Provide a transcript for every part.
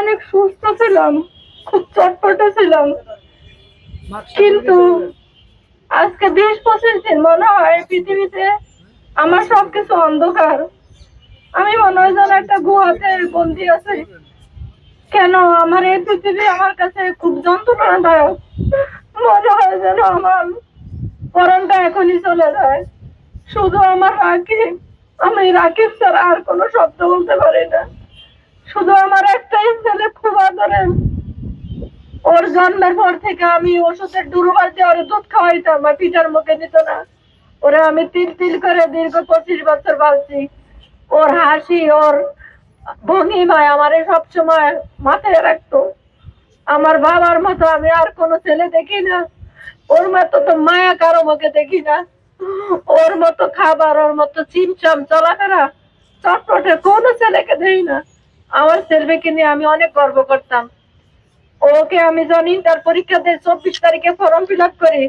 অনেক সুস্থ ছিলাম, খুব চটপটে ছিলাম, কিন্তু আজকে 20-25 দিন মনে হয় পৃথিবীতে আমার সবকিছু অন্ধকার। আমি মনে হয় যেন একটা গুহাতে বন্দি আছি। কেন আমার এই পৃথিবী আমার কাছে খুব যন্ত্রণাদায়ক। মনে হয় যেন আমার পরনটা এখনই চলে যায়। শুধু আমার রাকিব, আমি রাকিব ছাড়া আর কোনো শব্দ বলতে পারি না। শুধু আমার একটাই ছেলে, খুব আদরের। ওর জন্মের পর থেকে আমি ওষুধের ডুরুবার দিয়ে ওর দুধ খাওয়াইতাম, আর পিঠার মুখে দিত না। ওরা আমি তিল তিল করে দীর্ঘ 25 বছর বাঁচছি। ওর হাসি, ওর ভঙ্গিমায় আমারে সবসময় মাথায় রাখতো। আমার বাবার মতো আমি আর কোনো ছেলে দেখি না, ওর মতো তো মায়া কারো মুখে দেখি না। ওর মতো খাবার, ওর মতো চিমচাম চলাফেরা চটপটে কোনো ছেলেকে দেই না। আমার ছেলেকে নিয়ে আমি অনেক গর্ব করতাম। ওকে আমি যখন ইন্টার পরীক্ষা দিয়ে 24 তারিখে ফর্ম ফিল আপ করি,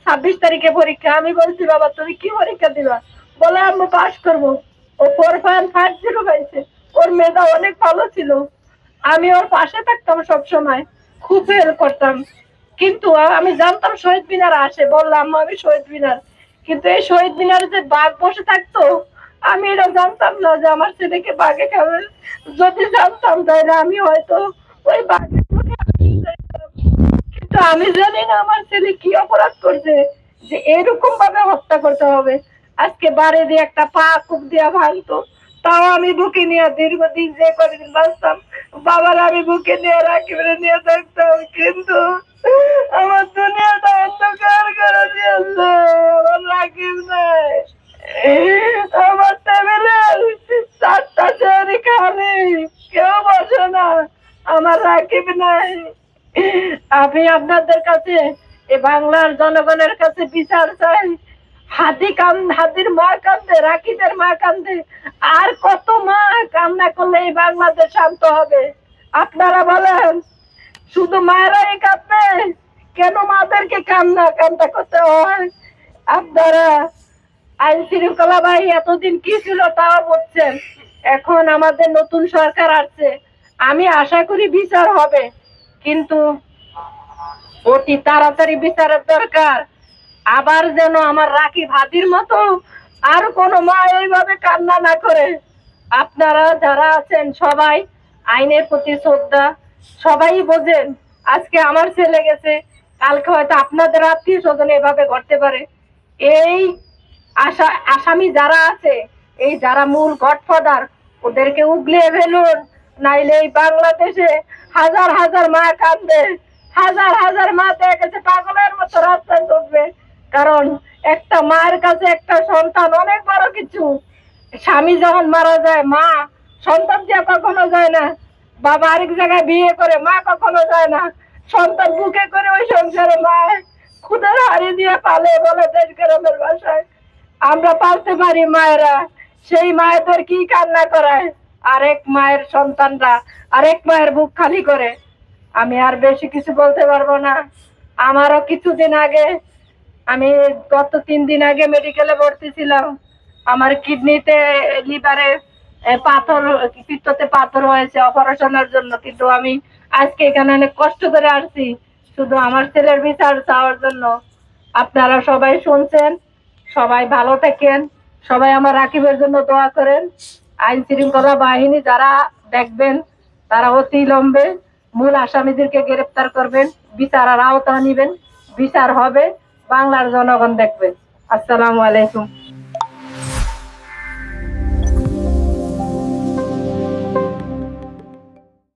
26 তারিখে পরীক্ষা, আমি বলছি বাবা তুমি কি পরীক্ষা দিবা? বলে আম্মু পাস করবো। ও 4.50 পাইছে। ওর মেধা অনেক ভালো ছিল। আমি ওর পাশে থাকতাম সব সময়, খুব হেল্প করতাম। কিন্তু আমি জানতাম শহীদ মিনার আসে, বললাম আমি শহীদ মিনার, কিন্তু এই শহীদ মিনারে যে বাঘ বসে থাকতো আমি এটা জানতাম না যে আমার ছেলেকে বাঘে খাবে। যদি জানতাম তাহলে আমি হয়তো ওই বাঘের মুখে যাইতাম। কিন্তু আমি জানি না আমার ছেলে কি অপরাধ করছে যে এরকম ভাবে হত্যা করতে হবে। আজকে বাড়ি দিয়ে একটা পা কুপ দিয়া ভাঙতো, তাও আমি বুকে নিয়ে দীর্ঘদিন যে কদিন বাঁচতাম, বাবার আমি বুকে নিয়ে রাকিবরে নিয়ে থাকতাম। কিন্তু আমার দুনিয়াটা অন্ধকার করে দিয়েছে। আমার রাকিব নাই, আমার টেবিলে 4টা চেয়ারই খালি, কেউ বসে না। আমার রাকিব নাই। আমি আপনাদের কাছে, এ বাংলার জনগণের কাছে বিচার চাই। হাতির মা কান্দে, রাকিবের মা কান্দে, আর কত মা কান্না করলে এই বাংলাদেশ শান্ত হবে? আপনারা বলেন, শুধু মায়েরাই কাঁদবে, কেন মাদেরকে কান্না করতে হয়? আপনারা আইন শৃঙ্খলা বাহিনী এতদিন কি ছিল তাও বলছেন। এখন আমাদের নতুন সরকার আসছে, আমি আশা করি বিচার হবে, কিন্তু অতি তাড়াতাড়ি বিচারের দরকার। আবার যেন আমার রাকিব হাতির মতো আর কোনো মা এইভাবে কান্না না করে। আপনারা যারা আছেন সবাই আইনের প্রতি শ্রদ্ধা, সবাই বোঝেন। আজকে আমার ছেলে গেছে, কালকে হয়তো আপনাদের আত্মীয় স্বজন এভাবে ঘটতে পারে। এই আসামি যারা আছে, এই যারা মূল গডফাদার, ওদেরকে উগলিয়ে ফেলুন, নাইলে এই বাংলাদেশে হাজার হাজার মা কাঁদবে, হাজার হাজার মা দেখা গেছে পাগলের মতো রাস্তায় চলবে। কারণ একটা মায়ের কাছে একটা সন্তান অনেক বড় কিছু। স্বামী যখন মারা যায়, মা সন্তান দিয়ে কখনো যায় না। বাবা আরেক জায়গায় বিয়ে করে, মা কখনো যায় না। সন্তান বুকে করে ওই সংসারে মা খুদের হাড়ি দিয়ে পালে, বলে দেশ গ্রামের ভাষায়। আমরা পালতে পারি মায়েরা, সেই মায়েদের কি কান্না করায় আরেক মায়ের সন্তানরা, আরেক মায়ের বুক খালি করে। আমি আর বেশি কিছু বলতে পারবো না। আমারও কিছুদিন আগে, আমি গত 3 দিন আগে মেডিকেলে ভর্তি ছিলাম। আমার কিডনিতে, লিভারে পাথর, পিত্ততে পাথর হয়েছে, অপারেশনের জন্য। কিন্তু আমি আজকে এখানে অনেক কষ্ট করে আসছি শুধু আমার ছেলের বিচার চাওয়ার জন্য। আপনারা সবাই শুনছেন, সবাই ভালো থাকেন, সবাই আমার রাকিবের জন্য দোয়া করেন। আইন শৃঙ্খলা বাহিনী যারা দেখবেন, তারা অতি লম্বে মূল আসামিদেরকে গ্রেফতার করবেন, বিচারের আওতা নিবেন, বিচার হবে, বাংলার জনগণ দেখবে। আসসালামু আলাইকুম।